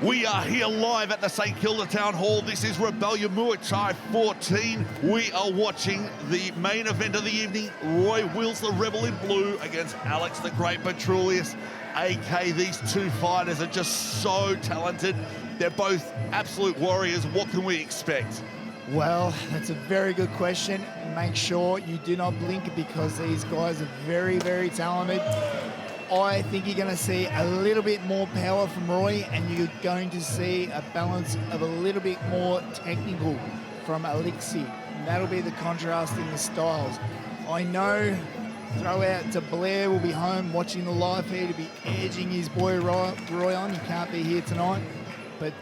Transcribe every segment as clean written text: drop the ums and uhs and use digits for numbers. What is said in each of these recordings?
We are here live at the St. Kilda Town Hall. This is Rebellion Muay Thai 14. We are watching the main event of the evening. Roy Wills, the Rebel in blue, against Alex, the Great Petroulias. AK, these two fighters are just so talented. They're both absolute warriors. What can we expect? Well, that's a very good question. Make sure you do not blink because these guys are very, very talented. I think you're going to see a little bit more power from Roy, and you're going to see a balance of a little bit more technical from Alexi. And that'll be the contrast in the styles. I know, throw out to Blair, will be home watching the live feed to be edging his boy Roy on. He can't be here tonight. But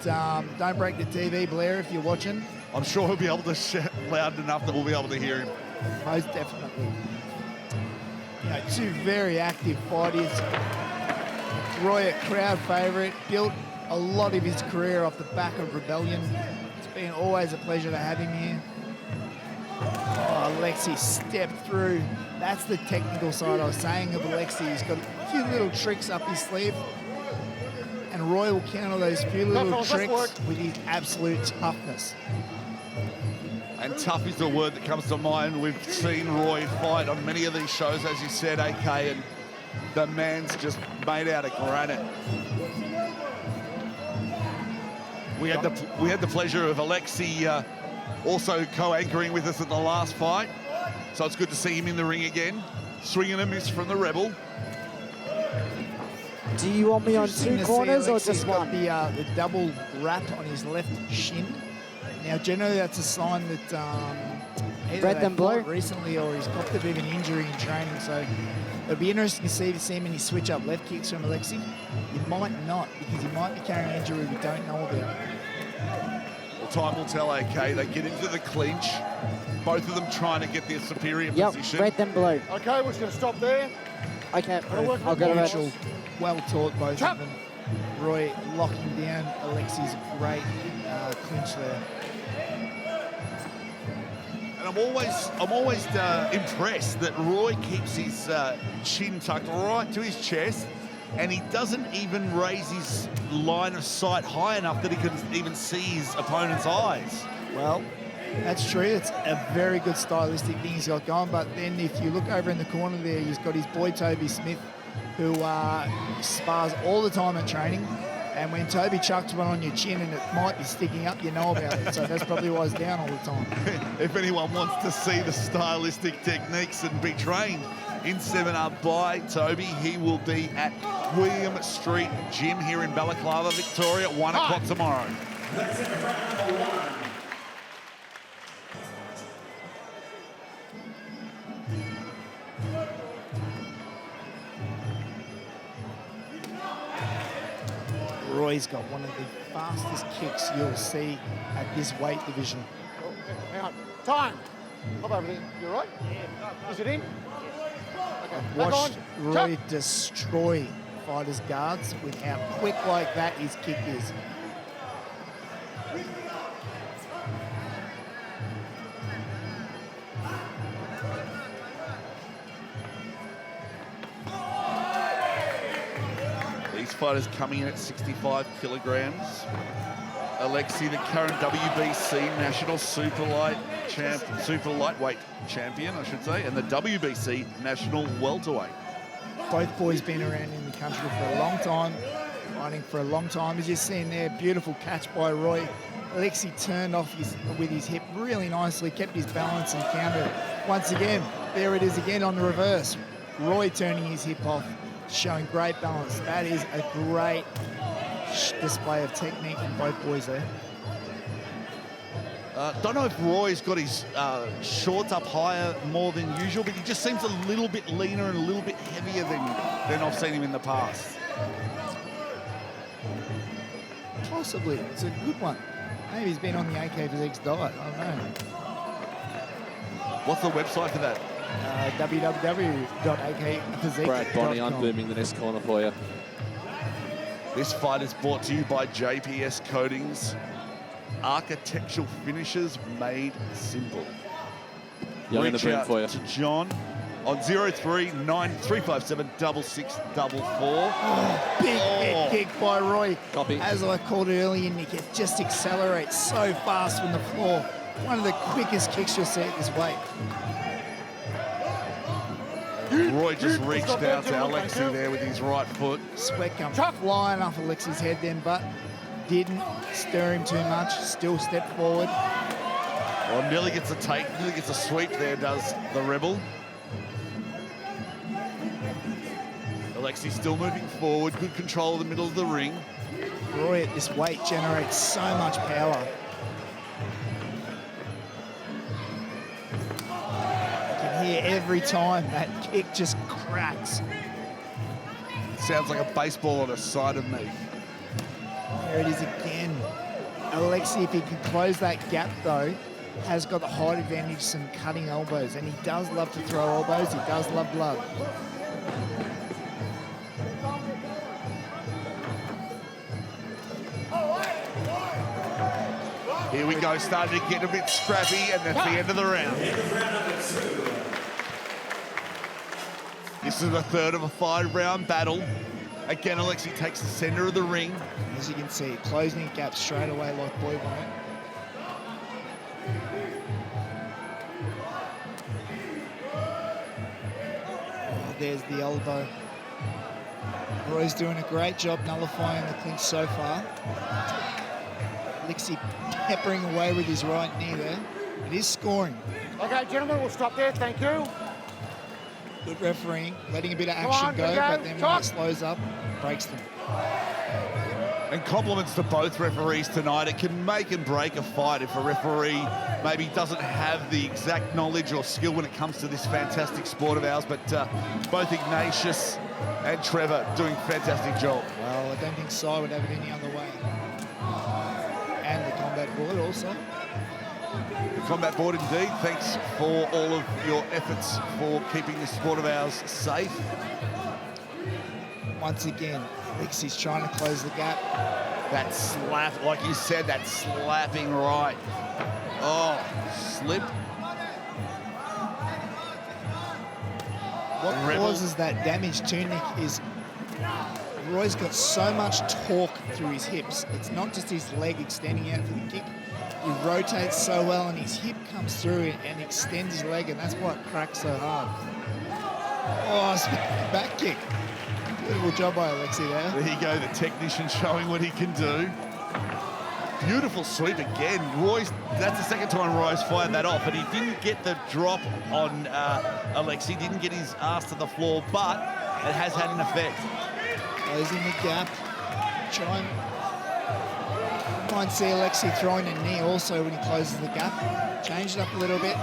don't break the TV, Blair, if you're watching. I'm sure he'll be able to shout loud enough that we'll be able to hear him. Most definitely. You know, two very active fighters. Roy, a crowd favourite, built a lot of his career off the back of Rebellion. It's been always a pleasure to have him here. Oh, Alexi stepped through. That's the technical side I was saying of Alexi. He's got a few little tricks up his sleeve. And Roy will counter those few little tricks with his absolute toughness. And tough is the word that comes to mind. We've seen Roy fight on many of these shows, as you said, AK, and the man's just made out of granite. We had the pleasure of Alexi also co-anchoring with us at the last fight, so it's good to see him in the ring again. Swing and a miss from the Rebel. Do you want me on two corners or just one? The double wrap on his left shin. Now, generally, that's a sign that either Red and blue recently or he's copped a bit of an injury in training. So it'll be interesting to see him any switch up left kicks from Alexi. He might not, because he might be carrying an injury we don't know about. Well, time will tell, AK. They get into the clinch. Both of them trying to get their superior position. Red and blue. Okay, we're just going to stop there. Okay, I'll go to red. Well taught, both of them. Roy locking down Alexi's great clinch there. And I'm always impressed that Roy keeps his chin tucked right to his chest, and he doesn't even raise his line of sight high enough that he can even see his opponent's eyes. Well, that's true. It's a very good stylistic thing he's got going. But then if you look over in the corner there, he's got his boy Toby Smith, who spars all the time at training. And when Toby chucks one on your chin and it might be sticking up, you know about it. So that's probably why he's down all the time. If anyone wants to see the stylistic techniques and be trained in seminar by Toby, he will be at William Street Gym here in Balaclava, Victoria, at 1 o'clock tomorrow. Roy's got one of the fastest kicks you'll see at this weight division. Oh, hang on. Time. Hop over there. You all right? Yeah. Is it in? Okay. Watched Roy destroy fighters' guards with how quick like that his kick is. Fighters coming in at 65 kilograms. Alexi, the current WBC national super lightweight champion, I should say, and the WBC national welterweight. Both boys been around in the country for a long time, fighting for a long time. As you're seeing there, beautiful catch by Roy. Alexi turned off with his hip really nicely, kept his balance and countered. Once again, there it is again on the reverse. Roy turning his hip off, showing great balance. That is a great display of technique from both boys there. Don't know if Roy's got his shorts up higher more than usual, but he just seems a little bit leaner and a little bit heavier than I've seen him in the past. Possibly. It's a good one. Maybe he's been on the AK Physiques diet. I don't know. What's the website for that? www.akphysiques.com. Brad Bonnie unbooming the next corner for you. This fight is brought to you by JPS Coatings. Architectural finishes made simple. Young in the Reach boom out for you. to John on 0393576644. Big kick by Roy. Copy. As I called it earlier, Nick, it just accelerates so fast from the floor. One of the quickest kicks you'll see at this weight. Roy just reached out to Alexi there with his right foot. Sweat comes flying off Alexi's head then, but didn't stir him too much. Still stepped forward. Well, nearly gets a take, nearly gets a sweep there, does the Rebel. Alexi still moving forward, good control of the middle of the ring. Roy at this weight generates so much power. You can hear every time that kick just cracks. Sounds like a baseball on the side of me. There it is again. Alexi, if he can close that gap though, has got the height advantage, some cutting elbows, and he does love to throw elbows, he does love blood. Here we go, starting to get a bit scrappy, and that's the end of the round. This is the third of a 5-round battle. Again, Alexi takes the center of the ring. As you can see, closing the gap straight away like boy wanted. Oh, there's the elbow. Roy's doing a great job nullifying the clinch so far. Alexi peppering away with his right knee there. It is scoring. Okay, gentlemen, we'll stop there. Thank you. Good refereeing, letting a bit of Come action on, go, Ruge, but then when chop. it slows up, breaks them. And compliments to both referees tonight. It can make and break a fight if a referee maybe doesn't have the exact knowledge or skill when it comes to this fantastic sport of ours, but both Ignatius and Trevor doing a fantastic job. Well, I don't think Cy would have it any other way. And the combat board also. The combat board indeed, thanks for all of your efforts for keeping this sport of ours safe. Once again, Alexi's trying to close the gap. That slap, like you said, that slapping right. Oh, slip. What Rebel. causes that damage too, Nick, is Roy's got so much torque through his hips. It's not just his leg extending out for the kick. He rotates so well and his hip comes through and extends his leg, and that's why it cracks so hard. Oh, back kick. Beautiful job by Alexi there. There you go, the technician showing what he can do. Beautiful sweep again. Roy's, that's the second time Roy's fired that off, but he didn't get the drop on Alexi, didn't get his ass to the floor, but it has had an effect. Closing the gap. Might see Alexi throwing a knee also when he closes the gap. Change it up a little bit.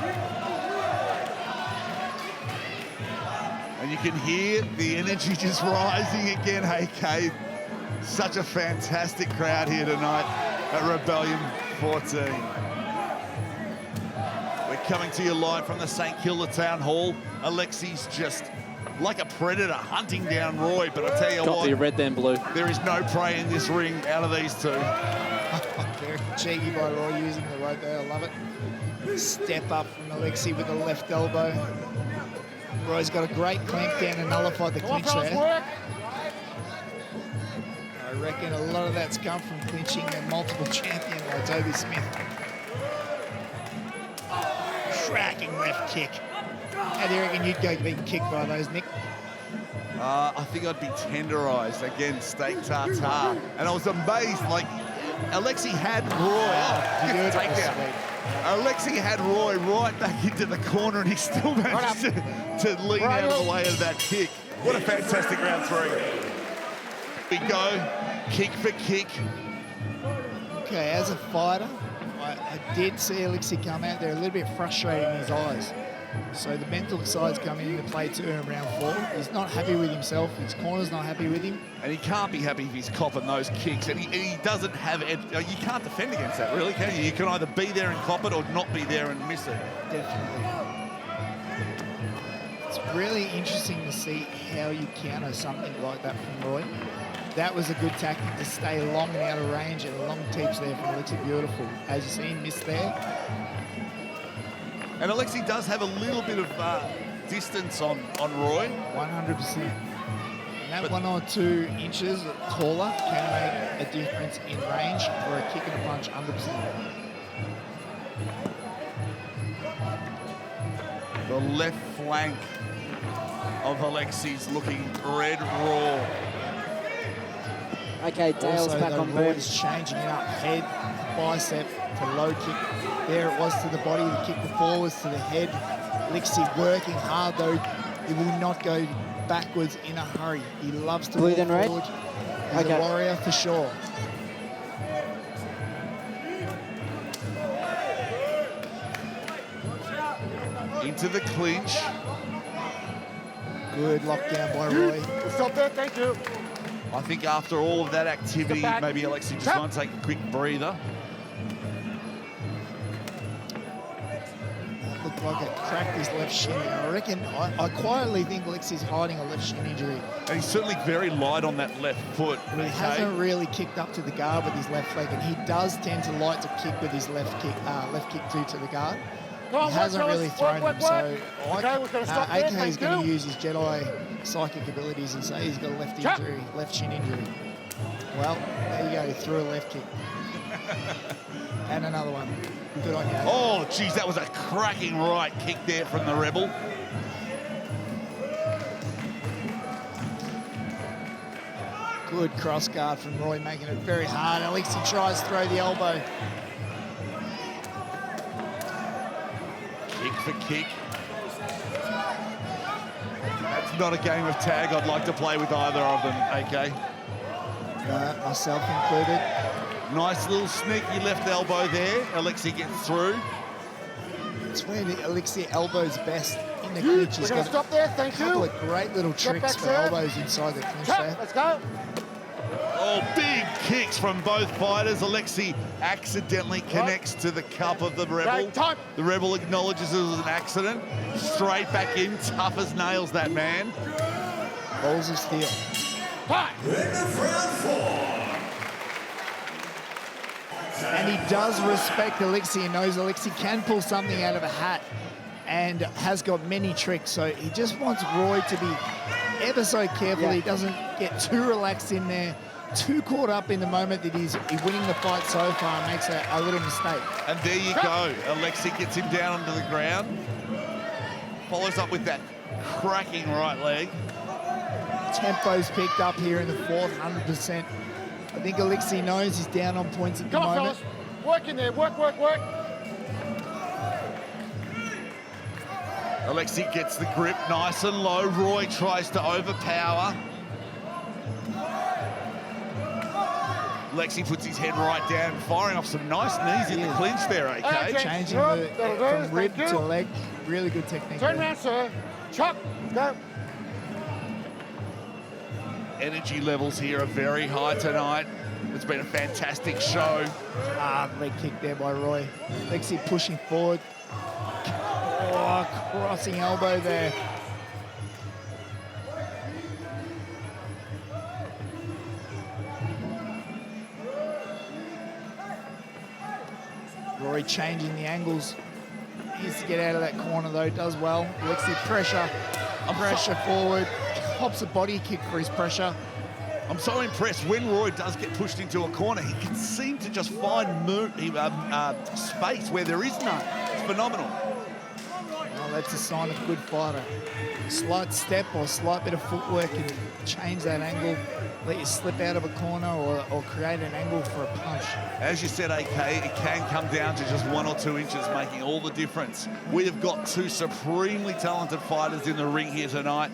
And you can hear the energy just rising again. Hey, Kate, such a fantastic crowd here tonight at Rebellion 14. We're coming to you live from the St.Kilada Town Hall. Alexi's just like a predator hunting down Roy, but I tell you Got what, the red then blue. there is no prey in this ring out of these two. Very cheeky by Roy using the rope there. I love it. Step up from Alexi with the left elbow. Roy's got a great clamp down and nullified the clinch there. I reckon a lot of that's come from clinching a multiple champion like Toby Smith. Cracking left kick. How do you reckon you'd go being kicked by those, Nick? I think I'd be tenderized. Again, steak tartare. And I was amazed, like, Alexi had Roy. Alexi had Roy right back into the corner, and he still managed to lean out of the way of that kick. What a fantastic round 3. We go, kick for kick. Okay, as a fighter, I did see Alexi come out there a little bit frustrated in his eyes. So the mental side's coming into play too in round 4. He's not happy with himself. His corner's not happy with him. And he can't be happy if he's copping those kicks. And he doesn't have it. You can't defend against that, really, can you? You can either be there and cop it or not be there and miss it. Definitely. It's really interesting to see how you counter something like that from Roy. That was a good tactic to stay long and out of range, and a long teach there from Alexi. Beautiful. As you see him miss there. And Alexi does have a little bit of distance on Roy. 100%. And that 1 or 2 inches taller can make a difference in range for a kick and a punch, 100%. The left flank of Alexi's looking red raw. Okay, Dale's Also, back though, on Roy's board. changing it up. Head, bicep to low kick. There it was to the body. The kick before was to the head. Alexi working hard, though. He will not go backwards in a hurry. He loves to Blue walk then red? forward. He's Okay. a warrior for sure. Into the clinch. Good lockdown by Roy. Stop there, thank you. I think after all of that activity, Step back. maybe Alexi just Tap. want to take a quick breather. Looked like it cracked his left shin. I reckon, I quietly think Alexi's hiding a left shin injury. And he's certainly very light on that left foot. He hasn't really kicked up to the guard with his left leg, and he does tend to like to kick with his left kick to the guard. Come on, He hasn't fellas. really thrown Work, him, work, so work. Okay, we're gonna stop there, AK is thank going to you. use his Jedi psychic abilities and say he's got a left shin injury. Well, there you go, he threw a left kick. And another one. Good on you. Oh, geez, that was a cracking right kick there from the Rebel. Good cross guard from Roy, making it very hard. Alexi tries to throw the elbow. Kick for kick. That's not a game of tag I'd like to play with either of them, AK. Myself included. Nice little sneaky left elbow there. Alexi gets through. It's where the Alexi elbow's best in the clinch. We're He's gonna got stop there, a thank couple you. of great little tricks back for there. elbows inside the clinch Tap, there. let's go. Oh, big kicks from both fighters. Alexi accidentally connects to the cup of the Rebel. Okay, time. The Rebel acknowledges it was an accident. Straight back in, tough as nails, that man. Balls of steel. Time. And he does respect Alexi and knows Alexi can pull something out of a hat and has got many tricks. So he just wants Roy to be ever so careful. Yeah. He doesn't get too relaxed in there, too caught up in the moment that he's winning the fight so far and makes a little mistake. And there you go. Alexi gets him down onto the ground. Follows up with that cracking right leg. Tempo's picked up here in the fourth, 100%. I think Alexi knows he's down on points at the Come on, moment. fellas. Work in there, work, work, work. Alexi gets the grip nice and low. Roy tries to overpower. Alexi puts his head right down, firing off some nice knees in the clinch there, Okay. AK. Changing Good, that'll do, from rib thank to you. leg. Really good technique Turn there. around, sir. Chuck, go. Energy levels here are very high tonight. It's been a fantastic show. Leg kick there by Roy. Alexi pushing forward. Oh, crossing elbow there. Roy changing the angles. Needs to get out of that corner though, does well. Alexi pressure forward. Pops a body kick for his pressure. I'm so impressed when Roy does get pushed into a corner, he can seem to just find space where there is none. It's phenomenal. Well, that's a sign of a good fighter. Slight step or slight bit of footwork can change that angle, let you slip out of a corner or create an angle for a punch. As you said, AK, it can come down to just 1 or 2 inches, making all the difference. We have got two supremely talented fighters in the ring here tonight.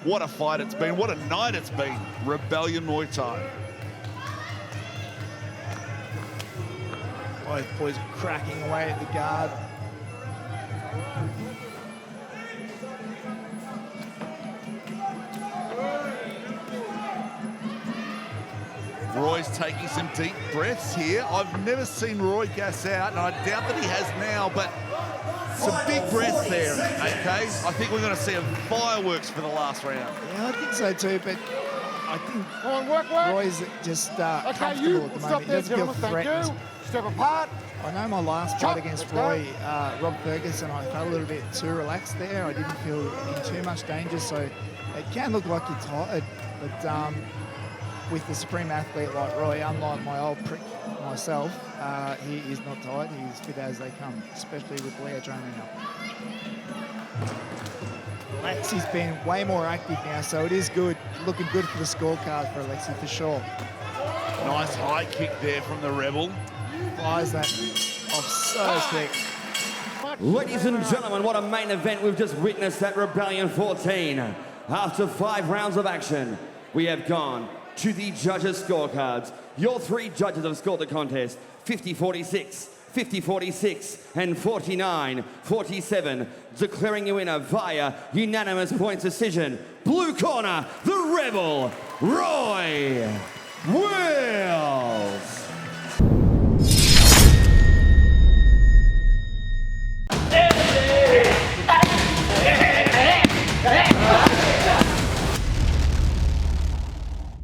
What a fight it's been. What a night it's been. Rebellion Muay Thai. Both boys cracking away at the guard. Roy's taking some deep breaths here. I've never seen Roy gas out, and I doubt that he has now, but some big breaths there, okay? I think we're going to see a fireworks for the last round. Yeah, I think so too, but I think Come on, work, work. Roy's just Okay, comfortable you at the stop moment. He there, doesn't feel gentlemen, thank threatened. you. Step apart. I know my last fight against Roy, Rob Ferguson, I felt a little bit too relaxed there. I didn't feel in too much danger, so it can look like you're tired, but with the supreme athlete like Roy, unlike my old prick myself, he is not tired. He's fit as they come, especially with Leo training up. Alexi's been way more active now, so it is good. Looking good for the scorecard for Alexi, for sure. Nice high kick there from the Rebel. Fires that off so quick. Ladies and gentlemen, what a main event we've just witnessed at Rebellion 14. After 5 rounds of action, we have gone to the judges' scorecards. Your 3 judges have scored the contest 50-46, 50-46, and 49-47, declaring you winner via unanimous points decision. Blue corner, the Rebel, Roy Will.